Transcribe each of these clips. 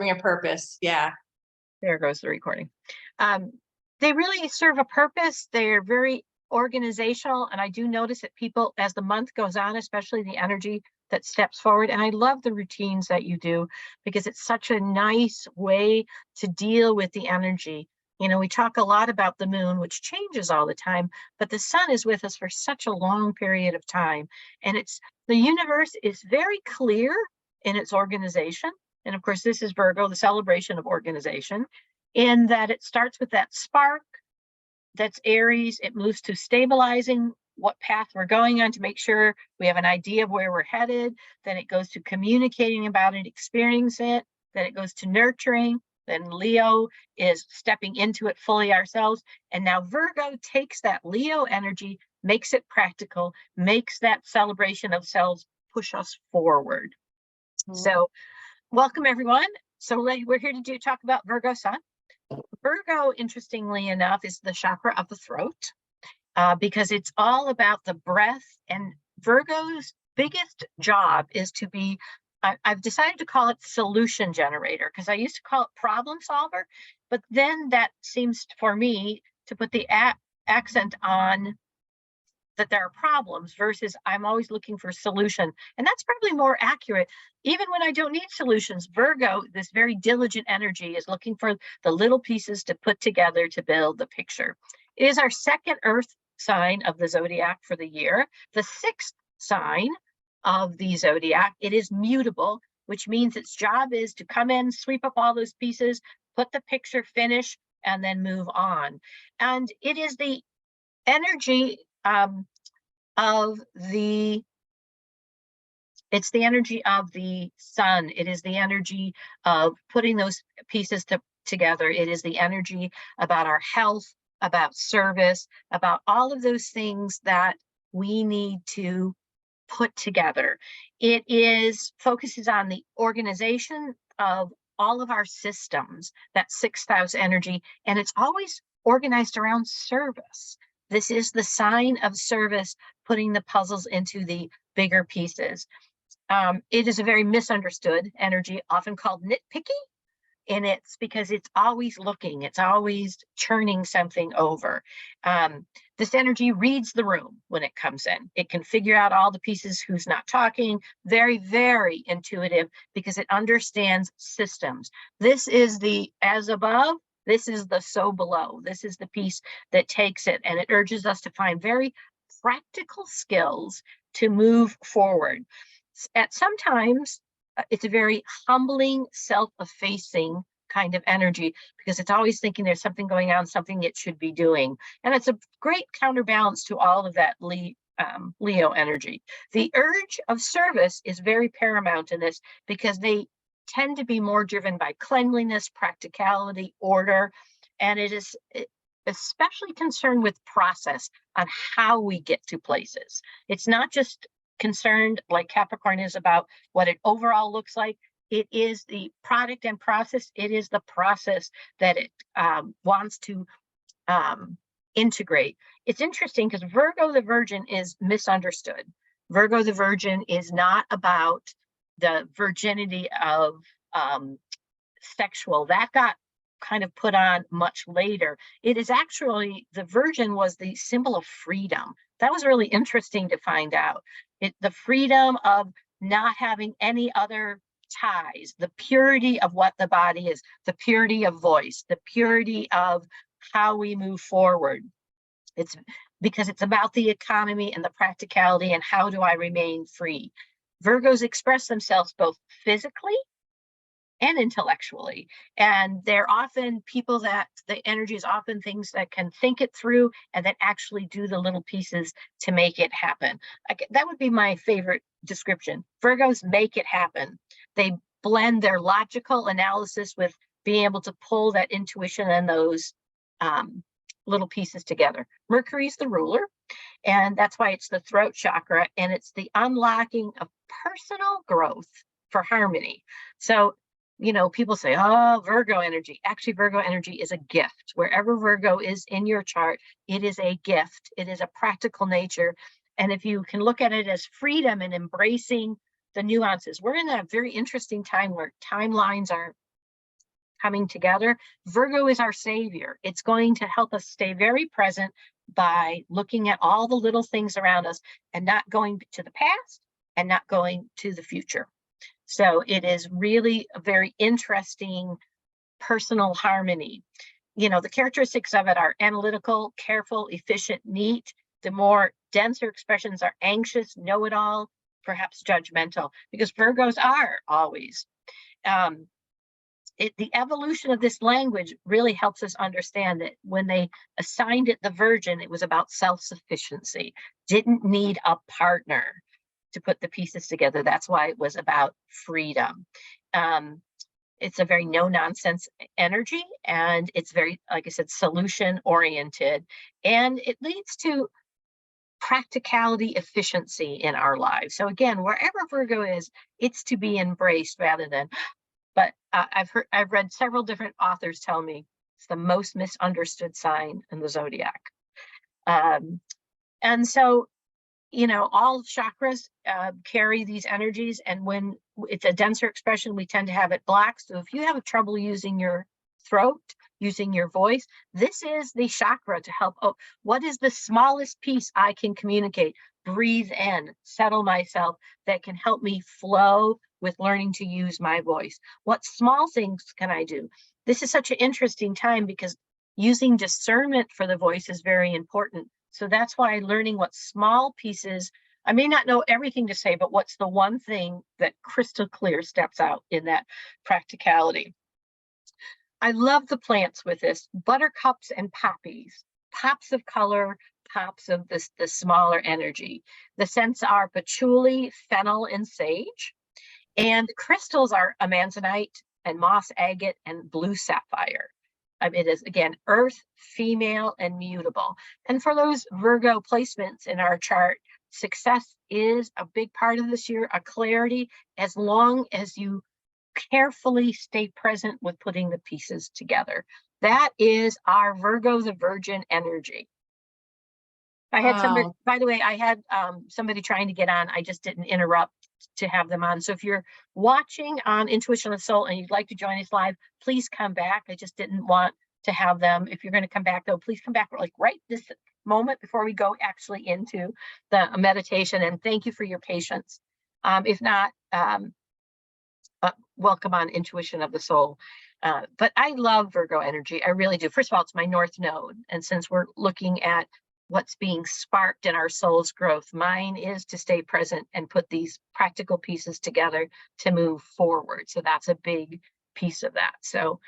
serving a purpose. Yeah. There goes the recording. They really serve a purpose. They're very organizational. And I do notice that people, as the month goes on, especially the energy that steps forward. And I love the routines that you do because it's such a nice way to deal with the energy. You know, we talk a lot about the moon, which changes all the time, but the sun is with us for such a long period of time. And the universe is very clear in its organization. And of course, this is Virgo, the celebration of organization, in that it starts with that spark. That's Aries. It moves to stabilizing what path we're going on to make sure we have an idea of where we're headed. Then it goes to communicating about it, experiencing it. Then it goes to nurturing. Then Leo is stepping into it fully ourselves. And now Virgo takes that Leo energy, makes it practical, makes that celebration of selves push us forward. So welcome, everyone. So we're here to talk about Virgo Sun. Virgo, interestingly enough, is the chakra of the throat because it's all about the breath. And Virgo's biggest job is to be, I've decided to call it solution generator because I used to call it problem solver. But then that seems for me to put the accent on that there are problems versus I'm always looking for solution. And that's probably more accurate. Even when I don't need solutions, Virgo, this very diligent energy, is looking for the little pieces to put together to build the picture. It is our second earth sign of the zodiac for the year, the sixth sign of the zodiac. It is mutable, which means its job is to come in, sweep up all those pieces, put the picture, finish, and then move on. And it is the energy it's the energy of the sun. It is the energy of putting those pieces together. It is the energy about our health, about service, about all of those things that we need to put together. It focuses on the organization of all of our systems, that sixth house energy, and it's always organized around service. This is the sign of service, putting the puzzles into the bigger pieces. It is a very misunderstood energy, often called nitpicky, and it's because it's always looking, it's always churning something over. This energy reads the room when it comes in. It can figure out all the pieces, who's not talking, very, very intuitive because it understands systems. This is the as above, this is the so below. This is the piece that takes it, and it urges us to find very practical skills to move forward. At sometimes, it's a very humbling, self-effacing kind of energy because it's always thinking there's something going on, something it should be doing. And it's a great counterbalance to all of that Leo energy. The urge of service is very paramount in this because they tend to be more driven by cleanliness, practicality, order, and it is especially concerned with process on how we get to places. It's not just concerned like Capricorn is about what it overall looks like. It is the product and process. It is the process that it wants to integrate. It's interesting because Virgo the Virgin is misunderstood. Virgo the Virgin is not about the virginity of sexual. That got kind of put on much later. It is actually, the Virgin was the symbol of freedom. That was really interesting to find out. The freedom of not having any other ties, the purity of what the body is, the purity of voice, the purity of how we move forward. It's because it's about the economy and the practicality and how do I remain free. Virgos express themselves both physically and intellectually. And they're often people that the energy is often things that can think it through and then actually do the little pieces to make it happen. That would be my favorite description. Virgos make it happen. They blend their logical analysis with being able to pull that intuition and those little pieces together. Mercury's the ruler, and that's why it's the throat chakra, and it's the unlocking of personal growth for harmony. So, you know, people say, oh, Virgo energy. Actually, Virgo energy is a gift. Wherever Virgo is in your chart, it is a gift. It is a practical nature. And if you can look at it as freedom and embracing the nuances, we're in a very interesting time where timelines are coming together. Virgo is our savior. It's going to help us stay very present by looking at all the little things around us and not going to the past and not going to the future. So it is really a very interesting personal harmony. You know, the characteristics of it are analytical, careful, efficient, neat. The more denser expressions are anxious, know-it-all, perhaps judgmental, because Virgos are always. The evolution of this language really helps us understand that when they assigned it the Virgin, it was about self-sufficiency, didn't need a partner to put the pieces together. That's why it was about freedom. It's a very no-nonsense energy, and it's very, like I said, solution-oriented, and it leads to practicality, efficiency in our lives. So again, wherever Virgo is, it's to be embraced rather than, but I've read several different authors tell me it's the most misunderstood sign in the zodiac. And so, you know, all chakras carry these energies, and when it's a denser expression, we tend to have it black. So if you have trouble using your throat, using your voice, this is the chakra to help. Oh, what is the smallest piece I can communicate, breathe in, settle myself, that can help me flow with learning to use my voice? What small things can I do? This is such an interesting time because using discernment for the voice is very important. So that's why learning what small pieces, I may not know everything to say, but what's the one thing that crystal clear steps out in that practicality? I love the plants with this, buttercups and poppies, pops of color, pops of the smaller energy. The scents are patchouli, fennel, and sage. And crystals are amanzanite and moss agate and blue sapphire. It is, again, earth, female, and mutable. And for those Virgo placements in our chart, success is a big part of this year, a clarity, as long as you carefully stay present with putting the pieces together. That is our Virgo, the Virgin energy. I had somebody, by the way, I had somebody trying to get on. I just didn't interrupt to have them on. So if you're watching on Intuition of the Soul and you'd like to join us live, please come back. I just didn't want to have them. If you're going to come back, though, please come back like right this moment before we go actually into the meditation. And thank you for your patience. If not, welcome on Intuition of the Soul. But I love Virgo energy. I really do. First of all, it's my North Node. And since we're looking at what's being sparked in our soul's growth, mine is to stay present and put these practical pieces together to move forward. So that's a big piece of that. So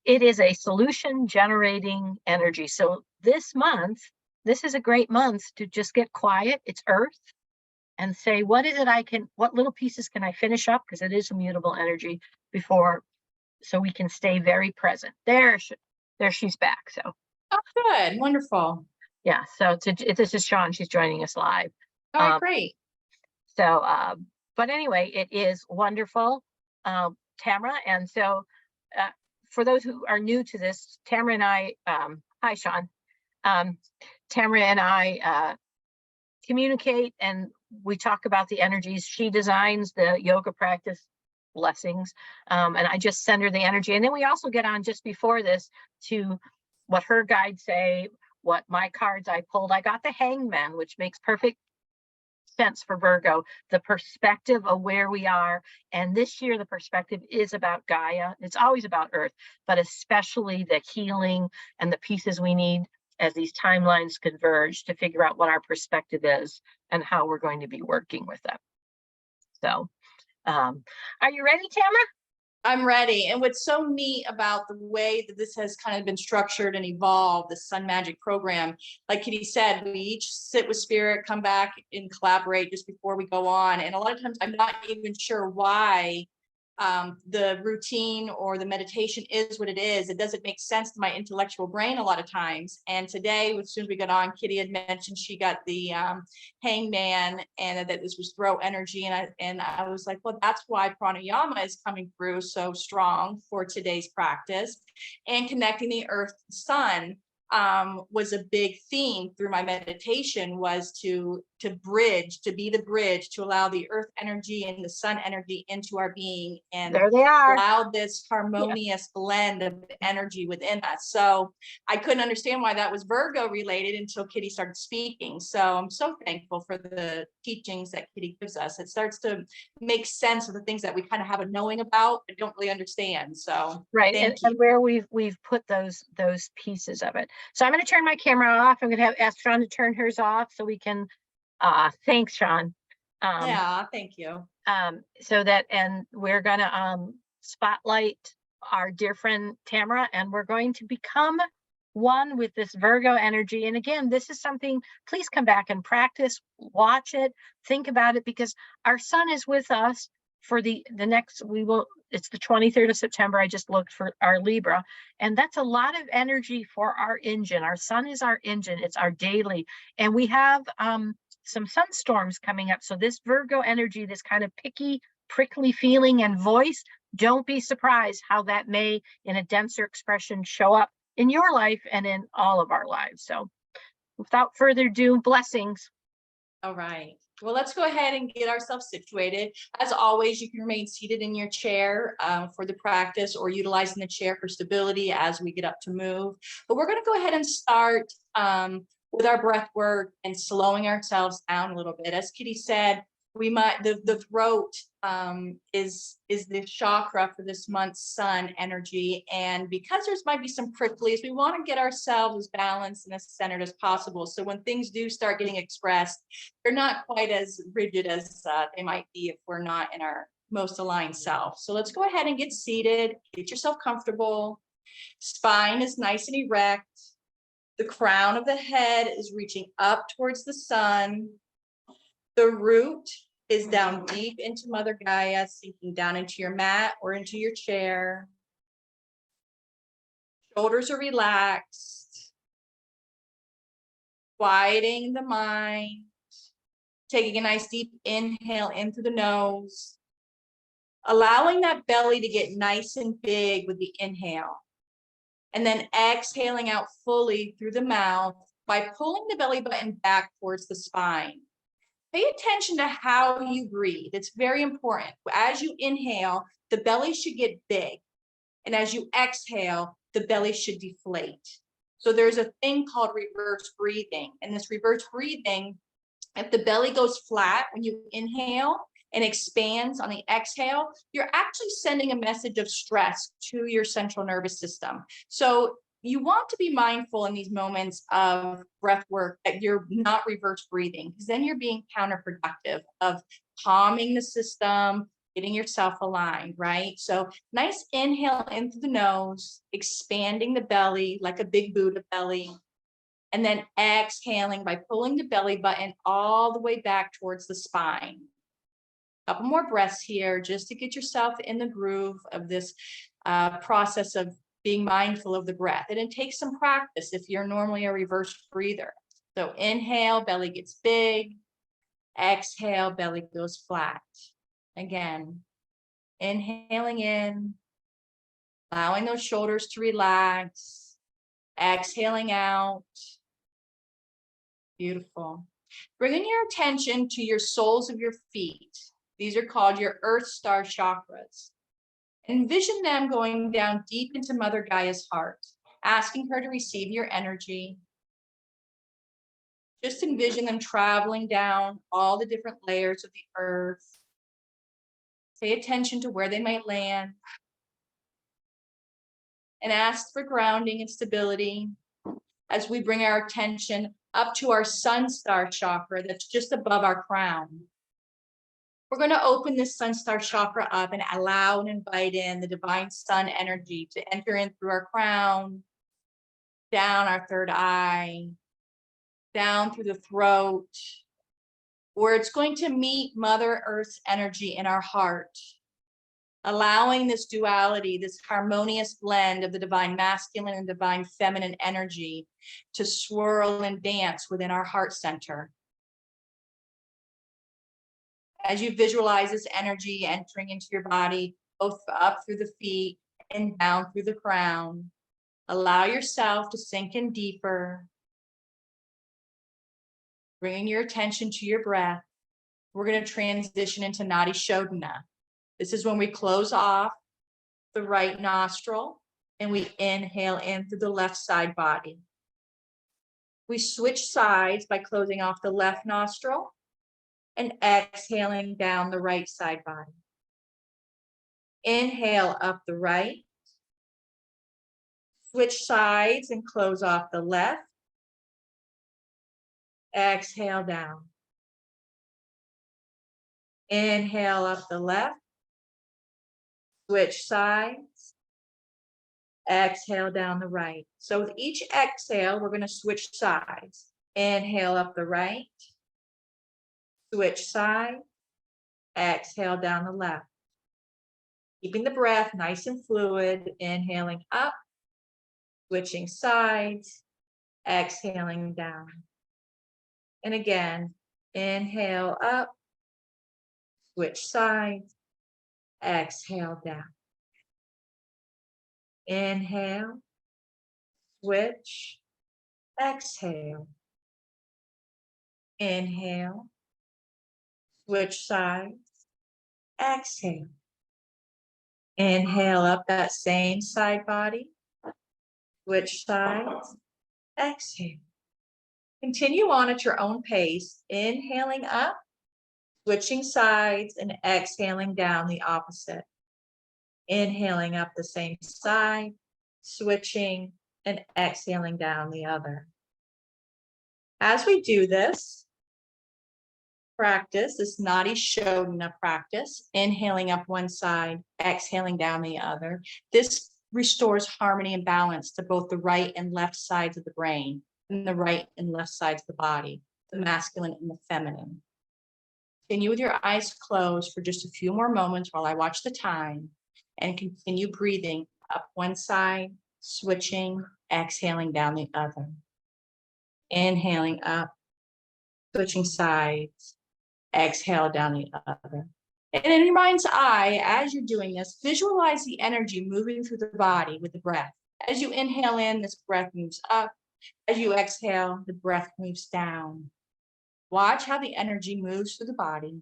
it is a solution generating energy. So this month, this is a great month to just get quiet. It's Earth. And say, what is it what little pieces can I finish up? Because it is a mutable energy before, so we can stay very present. There she's back. So. Oh, good. Wonderful. Yeah. So this is Sean. She's joining us live. All right, great. So, but anyway, it is wonderful, Tamara. And so for those who are new to this, Tamara and I, hi, Sean. Tamara and I communicate and we talk about the energies. She designs the yoga practice blessings, and I just send her the energy. And then we also get on just before this to what her guides say, what my cards I pulled. I got the Hangman, which makes perfect sense for Virgo, the perspective of where we are. And this year, the perspective is about Gaia. It's always about Earth, but especially the healing and the pieces we need as these timelines converge to figure out what our perspective is and how we're going to be working with them. So, are you ready, Tamara? I'm ready. And what's so neat about the way that this has kind of been structured and evolved, the Sun Magic program, like Kitty said, we each sit with spirit, come back and collaborate just before we go on. And a lot of times I'm not even sure why the routine or the meditation is what it is. It doesn't make sense to my intellectual brain a lot of times. And today, as soon as we got on, Kitty had mentioned she got the Hangman and that this was throw energy. And I was like, well, that's why pranayama is coming through so strong for today's practice. And connecting the earth to sun was a big theme through my meditation, was to be the bridge to allow the earth energy and the sun energy into our being and There they are. allow this harmonious blend of energy within us. So I couldn't understand why that was Virgo related until Kitty started speaking. So I'm so thankful for the teachings that Kitty gives us. It starts to make sense of the things that we kind of have a knowing about but don't really understand. So Right, thank you. and where we've put those pieces of it. So I'm going to turn my camera off. I'm going to ask Sean to turn hers off so we can. Thanks, Sean. Yeah, thank you. So that, and we're going to spotlight our dear friend Tamara, and we're going to become one with this Virgo energy. And again, this is something, please come back and practice, watch it, think about it, because our sun is with us for the next, it's the 23rd of September. I just looked for our Libra, and that's a lot of energy for our engine. Our sun is our engine. It's our daily, and we have some sunstorms coming up. So this Virgo energy, this kind of picky, prickly feeling and voice, don't be surprised how that may, in a denser expression, show up in your life and in all of our lives. So without further ado, blessings. All right. Well, let's go ahead and get ourselves situated. As always, you can remain seated in your chair for the practice, or utilizing the chair for stability as we get up to move. But we're going to go ahead and start with our breath work and slowing ourselves down a little bit. As Kitty said, we might, the throat is the chakra for this month's sun energy. And because there's might be some pricklies, we want to get ourselves as balanced and as centered as possible. So when things do start getting expressed, they're not quite as rigid as they might be if we're not in our most aligned self. So let's go ahead and get seated, get yourself comfortable. Spine is nice and erect. The crown of the head is reaching up towards the sun. The root is down deep into Mother Gaia, sinking down into your mat or into your chair. Shoulders are relaxed. Quieting the mind. Taking a nice deep inhale in through the nose. Allowing that belly to get nice and big with the inhale. And then exhaling out fully through the mouth by pulling the belly button back towards the spine. Pay attention to how you breathe. It's very important. As you inhale, the belly should get big. And as you exhale, the belly should deflate. So there's a thing called reverse breathing. And this reverse breathing, if the belly goes flat when you inhale and expands on the exhale, you're actually sending a message of stress to your central nervous system. So you want to be mindful in these moments of breath work that you're not reverse breathing, because then you're being counterproductive of calming the system, getting yourself aligned, right? So nice inhale in through the nose, expanding the belly like a big Buddha belly, and then exhaling by pulling the belly button all the way back towards the spine. A couple more breaths here just to get yourself in the groove of this process of being mindful of the breath. And it takes some practice if you're normally a reverse breather. So inhale, belly gets big. Exhale, belly goes flat. Again, inhaling in, allowing those shoulders to relax. Exhaling out. Beautiful. Bringing your attention to your soles of your feet. These are called your Earth Star chakras. Envision them going down deep into Mother Gaia's heart, asking her to receive your energy. Just envision them traveling down all the different layers of the earth. Pay attention to where they might land. And ask for grounding and stability as we bring our attention up to our Sun Star chakra that's just above our crown. We're going to open this Sun Star chakra up and allow and invite in the divine sun energy to enter in through our crown, down our third eye, down through the throat, where it's going to meet Mother Earth's energy in our heart, allowing this duality, this harmonious blend of the divine masculine and divine feminine energy to swirl and dance within our heart center. As you visualize this energy entering into your body, both up through the feet and down through the crown, allow yourself to sink in deeper. Bringing your attention to your breath. We're going to transition into Nadi Shodhana. This is when we close off the right nostril and we inhale in through the left side body. We switch sides by closing off the left nostril and exhaling down the right side body. Inhale up the right. Switch sides and close off the left. Exhale down. Inhale up the left. Switch sides. Exhale down the right. So with each exhale, we're going to switch sides. Inhale up the right. Switch side. Exhale down the left. Keeping the breath nice and fluid. Inhaling up. Switching sides. Exhaling down. And again, inhale up. Switch sides. Exhale down. Inhale. Switch. Exhale. Inhale. Switch sides. Exhale. Inhale up that same side body. Switch sides. Exhale. Continue on at your own pace. Inhaling up. Switching sides and exhaling down the opposite. Inhaling up the same side. Switching and exhaling down the other. As we do this practice, this Nadi Shodhana practice, inhaling up one side, exhaling down the other, this restores harmony and balance to both the right and left sides of the brain and the right and left sides of the body, the masculine and the feminine. Continue with your eyes closed for just a few more moments while I watch the time, and continue breathing up one side, switching, exhaling down the other. Inhaling up, switching sides, exhale down the other. And in your mind's eye, as you're doing this, visualize the energy moving through the body with the breath. As you inhale in, this breath moves up. As you exhale, the breath moves down. Watch how the energy moves through the body.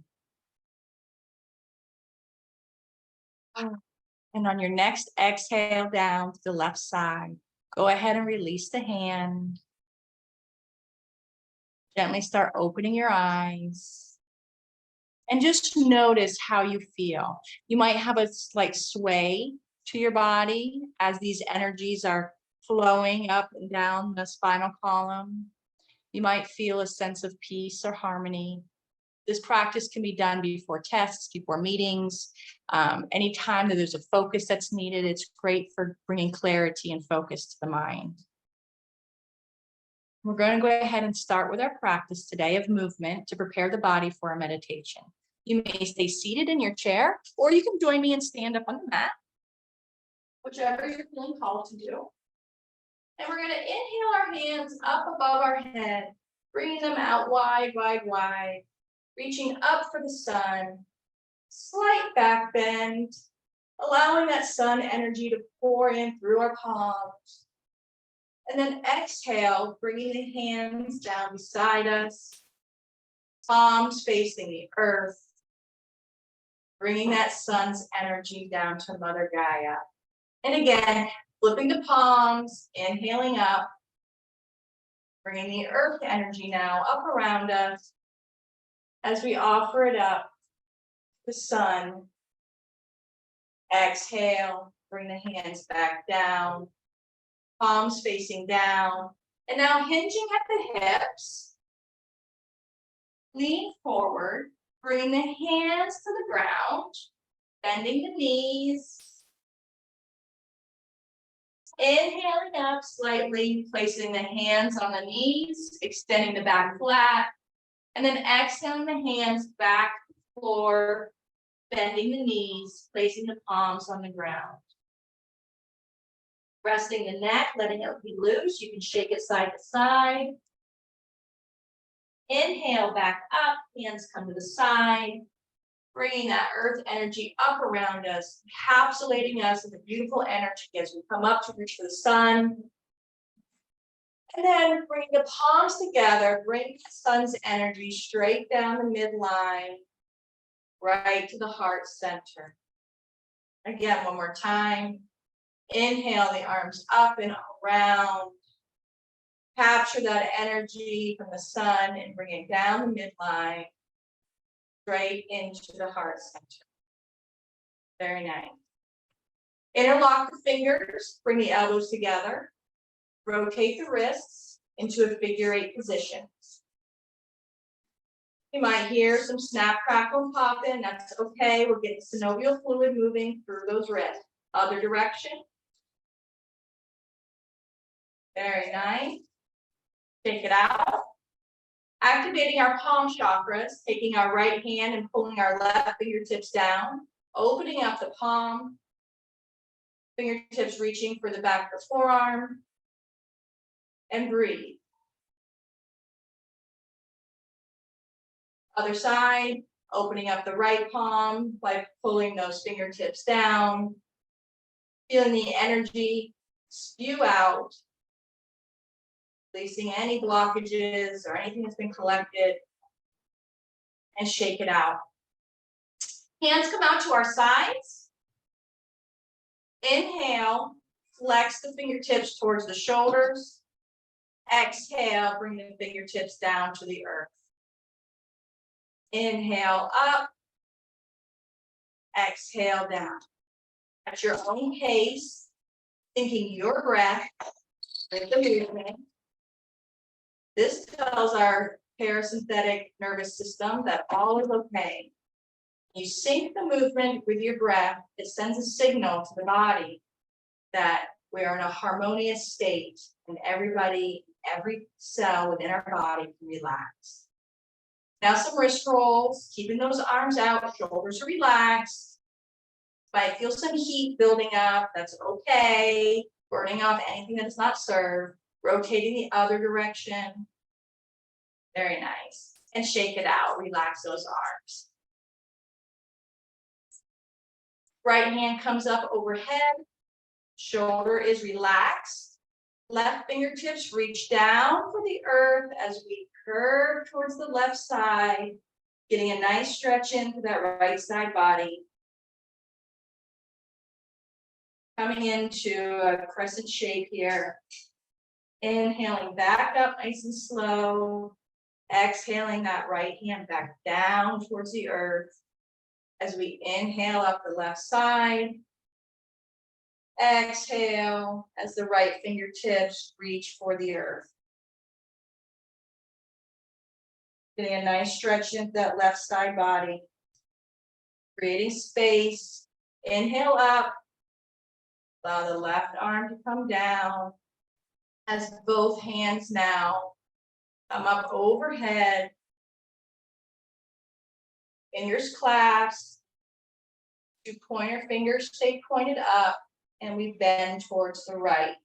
And on your next exhale down to the left side, go ahead and release the hand. Gently start opening your eyes. And just notice how you feel. You might have a slight sway to your body as these energies are flowing up and down the spinal column. You might feel a sense of peace or harmony. This practice can be done before tests, before meetings, anytime that there's a focus that's needed. It's great for bringing clarity and focus to the mind. We're going to go ahead and start with our practice today of movement to prepare the body for a meditation. You may stay seated in your chair, or you can join me and stand up on the mat, whichever you're feeling called to do. And we're going to inhale our hands up above our head, bringing them out wide, wide, wide, reaching up for the sun, slight back bend, allowing that sun energy to pour in through our palms. And then exhale, bringing the hands down beside us, palms facing the earth, bringing that sun's energy down to Mother Gaia. And again, flipping the palms, inhaling up, bringing the earth energy now up around us as we offer it up to the sun. Exhale, bring the hands back down, palms facing down, and now hinging at the hips. Lean forward, bring the hands to the ground, bending the knees. Inhaling up slightly, placing the hands on the knees, extending the back flat, and then exhaling the hands back to the floor, bending the knees, placing the palms on the ground. Resting the neck, letting it be loose. You can shake it side to side. Inhale back up, hands come to the side, bringing that earth energy up around us, encapsulating us in the beautiful energy as we come up to reach for the sun. And then bring the palms together, bring the sun's energy straight down the midline, right to the heart center. Again, one more time. Inhale the arms up and around. Capture that energy from the sun and bring it down the midline, straight into the heart center. Very nice. Interlock the fingers, bring the elbows together. Rotate the wrists into a figure 8 position. You might hear some snap, crackle, and pop in. That's okay. We're getting synovial fluid moving through those wrists. Other direction. Very nice. Shake it out. Activating our palm chakras, taking our right hand and pulling our left fingertips down, opening up the palm, fingertips reaching for the back of the forearm, and breathe. Other side, opening up the right palm by pulling those fingertips down, feeling the energy spew out, releasing any blockages or anything that's been collected, and shake it out. Hands come out to our sides. Inhale, flex the fingertips towards the shoulders. Exhale, bring the fingertips down to the earth. Inhale up, exhale down. At your own pace, thinking your breath with the movement. This tells our parasympathetic nervous system that all is okay. You sync the movement with your breath, it sends a signal to the body that we are in a harmonious state and every cell within our body can relax. Now some wrist rolls, keeping those arms out, shoulders are relaxed. If I feel some heat building up, that's okay. Burning off anything that does not serve. Rotating the other direction. Very nice. And shake it out, relax those arms. Right hand comes up overhead. Shoulder is relaxed. Left fingertips reach down for the earth as we curve towards the left side, getting a nice stretch into that right side body. Coming into a crescent shape here. Inhaling back up nice and slow. Exhaling that right hand back down towards the earth. As we inhale up the left side. Exhale as the right fingertips reach for the earth. Getting a nice stretch into that left side body. Creating space. Inhale up. Allow the left arm to come down. As both hands now come up overhead. Fingers clasped. 2 pointer fingers stay pointed up. And we bend towards the right.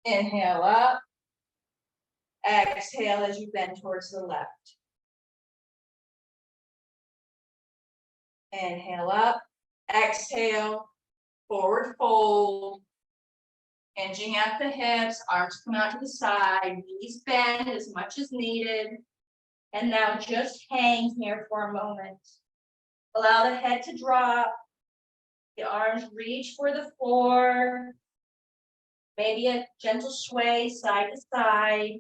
Inhale up. Exhale as you bend towards the left. Inhale up. Exhale. Forward fold. Hinging at the hips. Arms come out to the side. Knees bend as much as needed. And now just hang here for a moment. Allow the head to drop. The arms reach for the floor. Maybe a gentle sway side to side.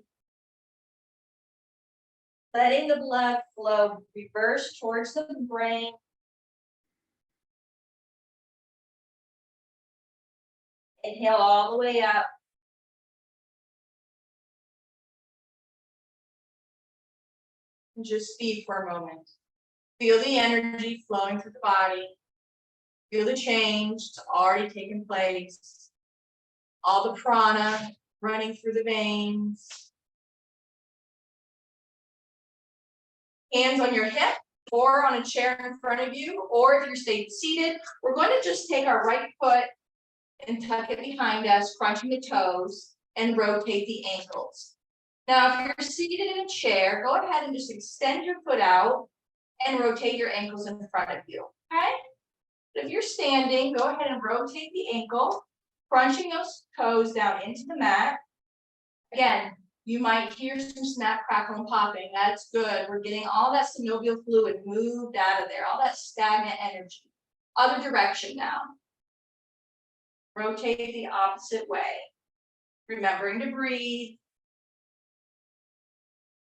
Letting the blood flow reverse towards the brain. Inhale all the way up. And just be for a moment. Feel the energy flowing through the body. Feel the change that's already taken place. All the prana running through the veins. Hands on your hip or on a chair in front of you, or if you're staying seated, we're going to just take our right foot and tuck it behind us, crunching the toes, and rotate the ankles. Now, if you're seated in a chair, go ahead and just extend your foot out and rotate your ankles in front of you, okay? If you're standing, go ahead and rotate the ankle, crunching those toes down into the mat. Again, you might hear some snap, crackle, and popping. That's good. We're getting all that synovial fluid moved out of there, all that stagnant energy. Other direction now. Rotate the opposite way. Remembering to breathe.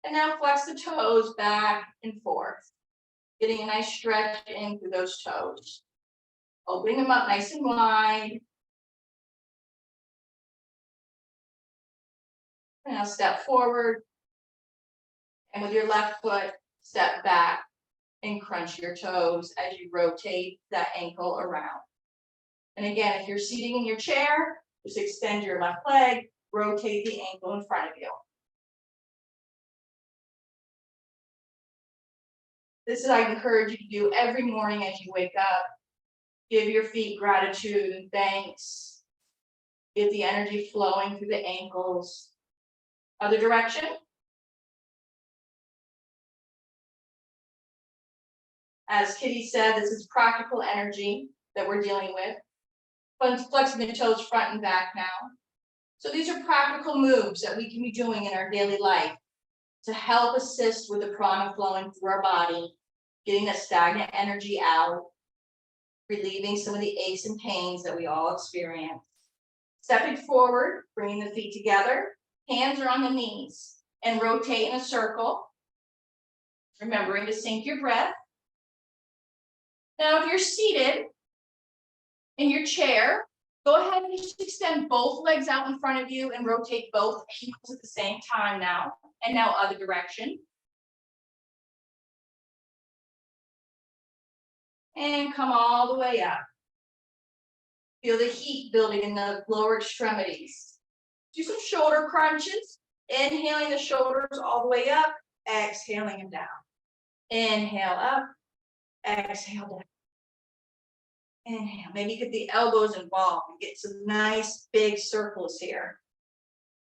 And now flex the toes back and forth. Getting a nice stretch in through those toes. Opening them up nice and wide. And now step forward. And with your left foot, step back and crunch your toes as you rotate that ankle around. And again, if you're seating in your chair, just extend your left leg, rotate the ankle in front of you. This is I encourage you to do every morning as you wake up. Give your feet gratitude and thanks. Get the energy flowing through the ankles. Other direction. As Kitty said, this is practical energy that we're dealing with. Flexing the toes front and back now. So these are practical moves that we can be doing in our daily life to help assist with the prana flowing through our body, getting the stagnant energy out, relieving some of the aches and pains that we all experience. Stepping forward, bringing the feet together, hands are on the knees, and rotate in a circle, remembering to sync your breath. Now, if you're seated in your chair, go ahead and just extend both legs out in front of you and rotate both ankles at the same time now. And now other direction. And come all the way up. Feel the heat building in the lower extremities. Do some shoulder crunches. Inhaling the shoulders all the way up, exhaling them down. Inhale up, exhale down. Inhale, maybe get the elbows involved and get some nice big circles here.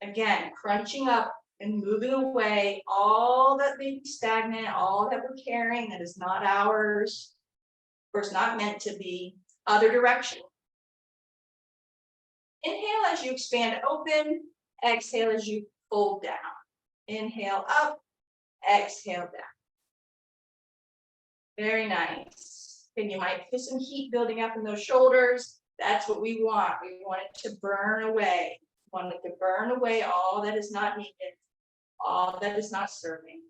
Again, crunching up and moving away all that may be stagnant, all that we're carrying that is not ours, or it's not meant to be. Other direction. Inhale as you expand open, exhale as you fold down. Inhale up, exhale down. Very nice. And you might feel some heat building up in those shoulders. That's what we want. We want it to burn away. We want it to burn away all that is not needed, all that is not serving.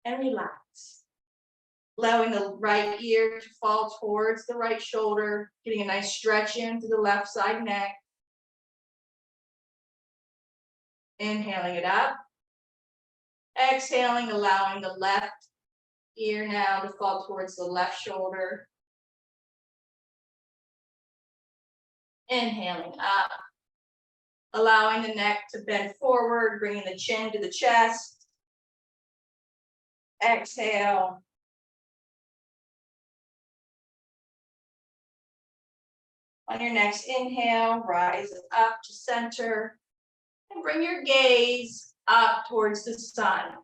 And relax. Allowing the right ear to fall towards the right shoulder, getting a nice stretch in to the left side neck. Inhaling it up. Exhaling, allowing the left ear now to fall towards the left shoulder. Inhaling up, allowing the neck to bend forward, bringing the chin to the chest. Exhale. On your next inhale, rise up to center and bring your gaze up towards the sun,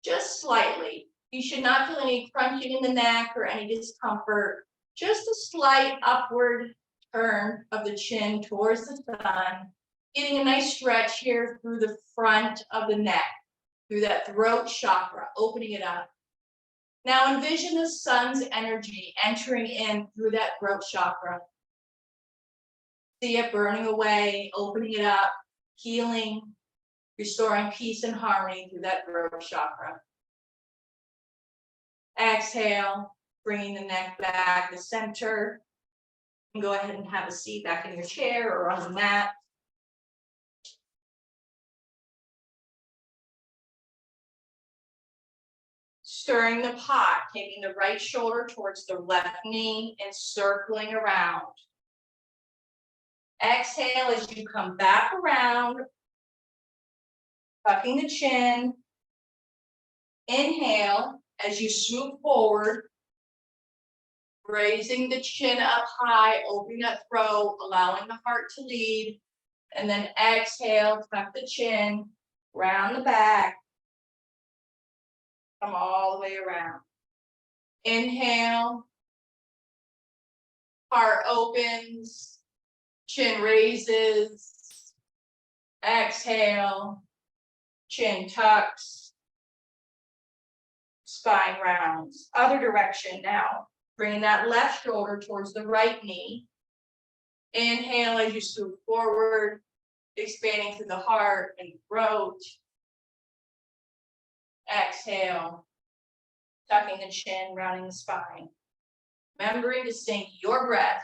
just slightly. You should not feel any crunching in the neck or any discomfort, just a slight upward turn of the chin towards the sun, getting a nice stretch here through the front of the neck, through that throat chakra, opening it up. Now envision the sun's energy entering in through that throat chakra. See it burning away, opening it up, healing, restoring peace and harmony through that throat chakra. Exhale, bringing the neck back to center. And go ahead and have a seat back in your chair or on the mat. Stirring the pot, taking the right shoulder towards the left knee and circling around. Exhale as you come back around, tucking the chin. Inhale as you swoop forward, raising the chin up high, opening that throat, allowing the heart to lead. And then exhale, tuck the chin, round the back. Come all the way around. Inhale. Heart opens. Chin raises. Exhale. Chin tucks. Spine rounds. Other direction now. Bringing that left shoulder towards the right knee. Inhale as you swoop forward, expanding through the heart and throat. Exhale, tucking the chin, rounding the spine. Remembering to sync your breath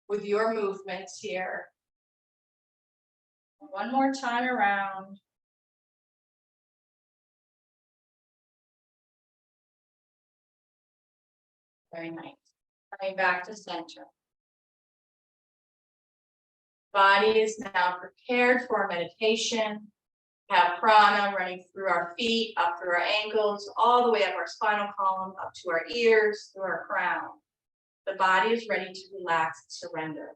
with your movements here. One more time around. Very nice. Coming back to center. Body is now prepared for our meditation. We have prana running through our feet, up through our ankles, all the way up our spinal column, up to our ears, through our crown. The body is ready to relax and surrender.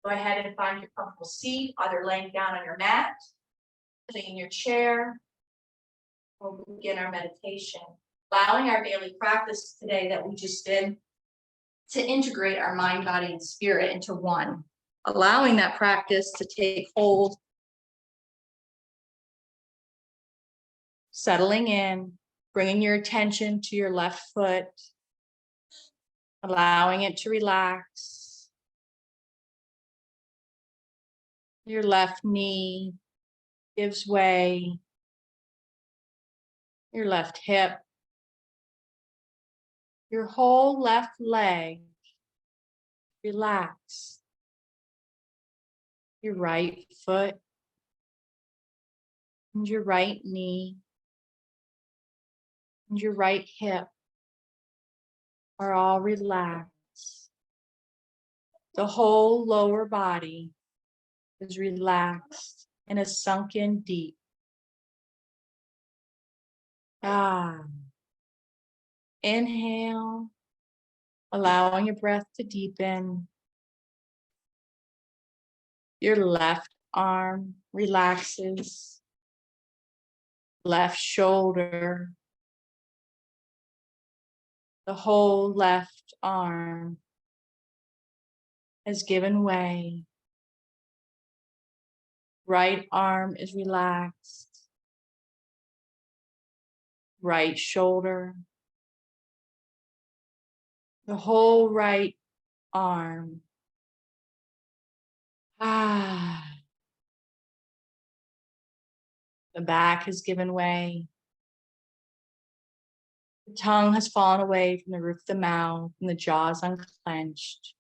Go ahead and find your comfortable seat, either laying down on your mat, sitting in your chair. We'll begin our meditation, allowing our daily practice today that we just did to integrate our mind, body, and spirit into one. Allowing that practice to take hold, settling in, bringing your attention to your left foot, allowing it to relax. Your left knee gives way. Your left hip. Your whole left leg. Relax. Your right foot and your right knee and your right hip are all relaxed. The whole lower body is relaxed and is sunk in deep. Inhale, allowing your breath to deepen. Your left arm relaxes. Left shoulder. The whole left arm has given way. Right arm is relaxed. Right shoulder. The whole right arm. The back has given way. The tongue has fallen away from the roof of the mouth and the jaws unclenched.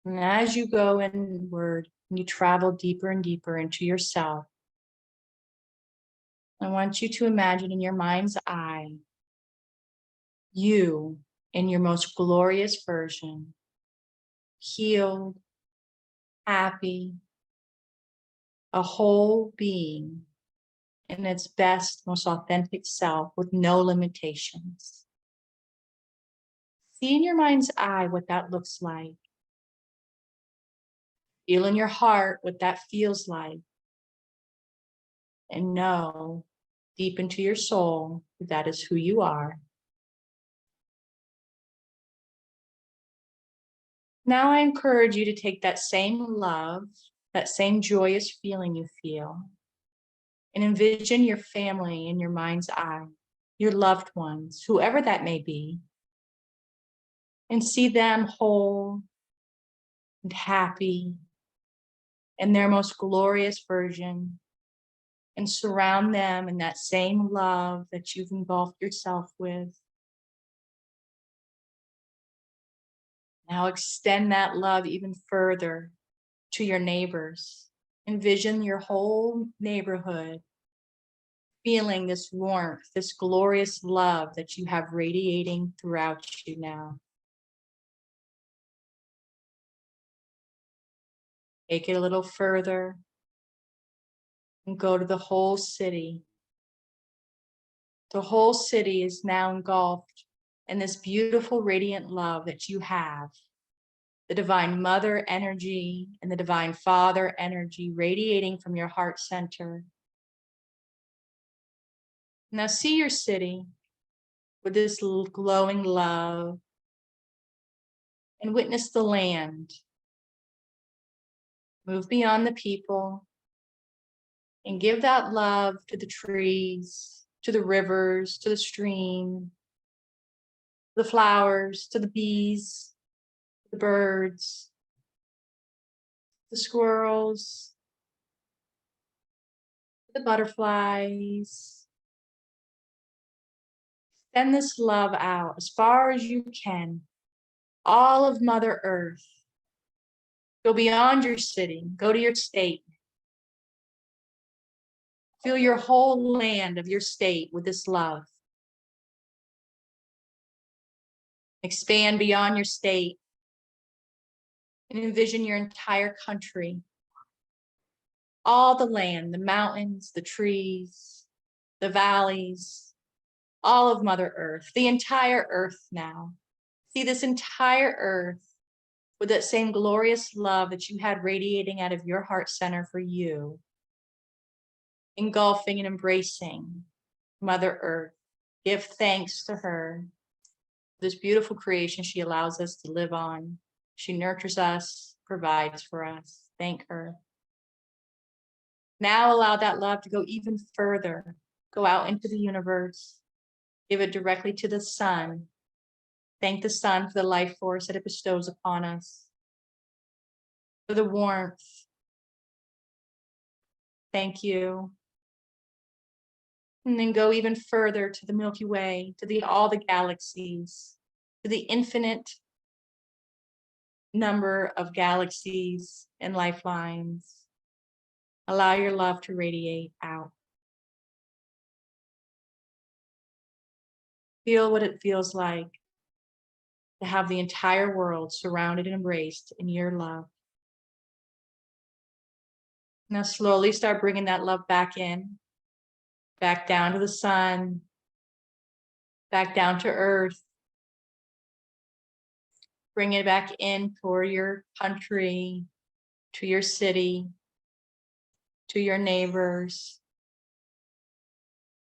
And as you go inward, and you travel deeper and deeper into yourself, I want you to imagine in your mind's eye, you in your most glorious version, healed, happy, a whole being in its best, most authentic self with no limitations. See in your mind's eye what that looks like. Feel in your heart what that feels like. And know deep into your soul that is who you are. Now I encourage you to take that same love, that same joyous feeling you feel, and envision your family in your mind's eye, your loved ones, whoever that may be, and see them whole and happy in their most glorious version, and surround them in that same love that you've engulfed yourself with. Now extend that love even further to your neighbors. Envision your whole neighborhood feeling this warmth, this glorious love that you have radiating throughout you now. Take it a little further and go to the whole city. The whole city is now engulfed in this beautiful radiant love that you have. The divine mother energy and the divine father energy radiating from your heart center. Now see your city with this glowing love and witness the land. Move beyond the people and give that love to the trees, to the rivers, to the stream, the flowers, to the bees, the birds, the squirrels, the butterflies. Send this love out as far as you can. All of Mother Earth. Go beyond your city, go to your state. Fill your whole land of your state with this love. Expand beyond your state and envision your entire country. All the land, the mountains, the trees, the valleys, all of Mother Earth, the entire earth now. See this entire earth with that same glorious love that you had radiating out of your heart center for you. Engulfing and embracing Mother Earth. Give thanks to her. This beautiful creation she allows us to live on. She nurtures us, provides for us. Thank her. Now allow that love to go even further. Go out into the universe. Give it directly to the sun. Thank the sun for the life force that it bestows upon us. For the warmth. Thank you. And then go even further to the Milky Way, to all the galaxies, to the infinite number of galaxies and lifelines. Allow your love to radiate out. Feel what it feels like to have the entire world surrounded and embraced in your love. Now slowly start bringing that love back in, back down to the sun, back down to earth. Bring it back in for your country, to your city, to your neighbors,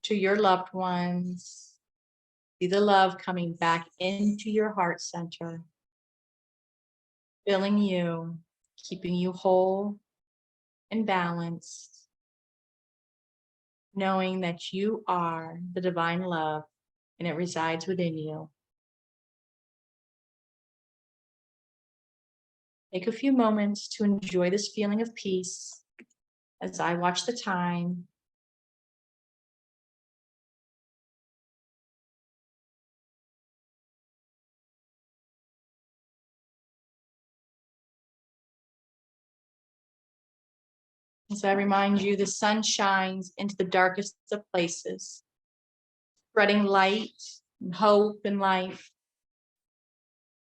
to your loved ones. See the love coming back into your heart center, filling you, keeping you whole and balanced, knowing that you are the divine love and it resides within you. Take a few moments to enjoy this feeling of peace as I watch the time. As I remind you, the sun shines into the darkest of places, spreading light and hope and life.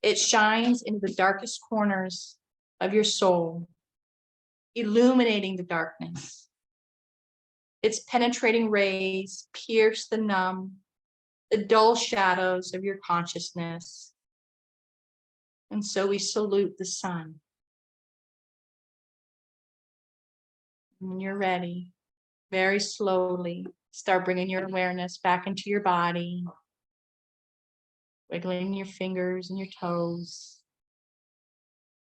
It shines into the darkest corners of your soul, illuminating the darkness. Its penetrating rays pierce the numb, the dull shadows of your consciousness. And so we salute the sun. When you're ready, very slowly, start bringing your awareness back into your body, wiggling your fingers and your toes,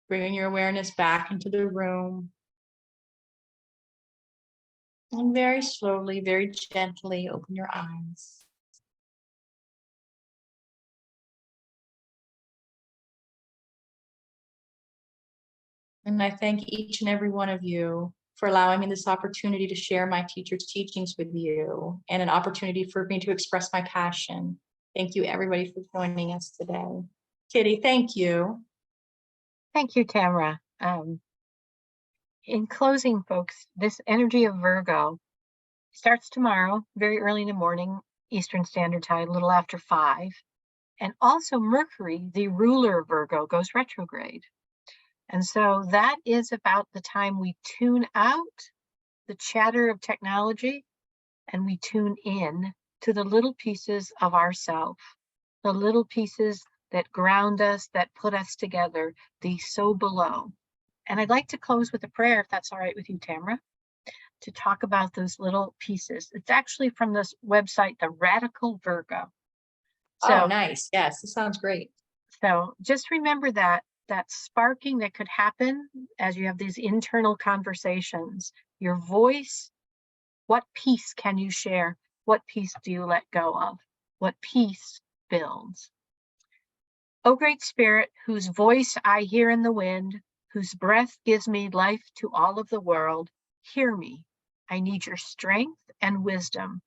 bringing your awareness back into the room. And very slowly, very gently open your eyes. And I thank each and every one of you for allowing me this opportunity to share my teacher's teachings with you and an opportunity for me to express my passion. Thank you, everybody, for joining us today. Kitty, thank you. Thank you, Tamara. In closing, folks, this energy of Virgo starts tomorrow, very early in the morning, Eastern Standard Time, a little after 5. And also Mercury, the ruler of Virgo, goes retrograde. And so that is about the time we tune out the chatter of technology and we tune in to the little pieces of ourself, the little pieces that ground us, that put us together, the so below. And I'd like to close with a prayer, if that's all right with you, Tamara, to talk about those little pieces. It's actually from this website, The Radical Virgo. Oh, nice. Yes, this sounds great. So just remember that that sparking that could happen as you have these internal conversations. Your voice, what peace can you share? What peace do you let go of? What peace builds? O Great Spirit, whose voice I hear in the wind, whose breath gives me life to all of the world, hear me. I need your strength and wisdom.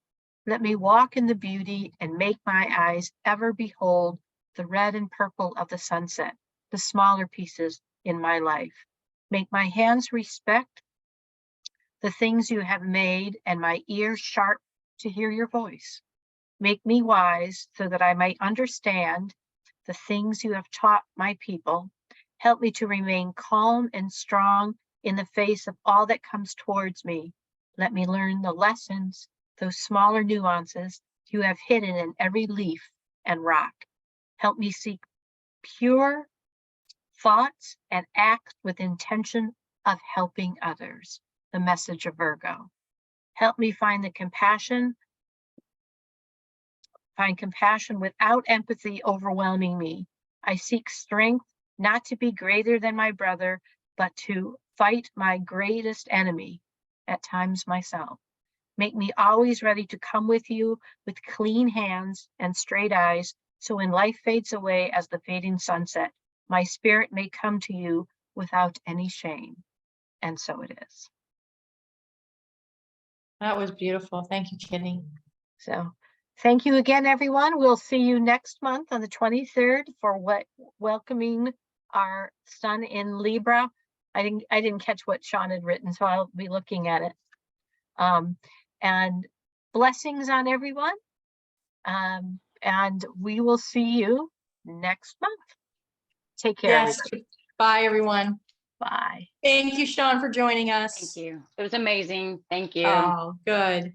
Let me walk in the beauty and make my eyes ever behold the red and purple of the sunset, the smaller pieces in my life. Make my hands respect the things you have made and my ears sharp to hear your voice. Make me wise so that I might understand the things you have taught my people. Help me to remain calm and strong in the face of all that comes towards me. Let me learn the lessons, those smaller nuances you have hidden in every leaf and rock. Help me seek pure thoughts and act with intention of helping others. The message of Virgo. Help me find compassion without empathy overwhelming me. I seek strength not to be greater than my brother, but to fight my greatest enemy, at times myself. Make me always ready to come with you with clean hands and straight eyes, so when life fades away as the fading sunset, my spirit may come to you without any shame. And so it is. That was beautiful. Thank you, Kitty. So thank you again, everyone. We'll see you next month on the 23rd for welcoming our sun in Libra. I didn't catch what Sean had written, so I'll be looking at it. And blessings on everyone. And we will see you next month. Take care. Yes. Everybody. Bye, everyone. Bye. Thank you, Sean, for joining us. Thank you. It was amazing. Thank you. Oh, good.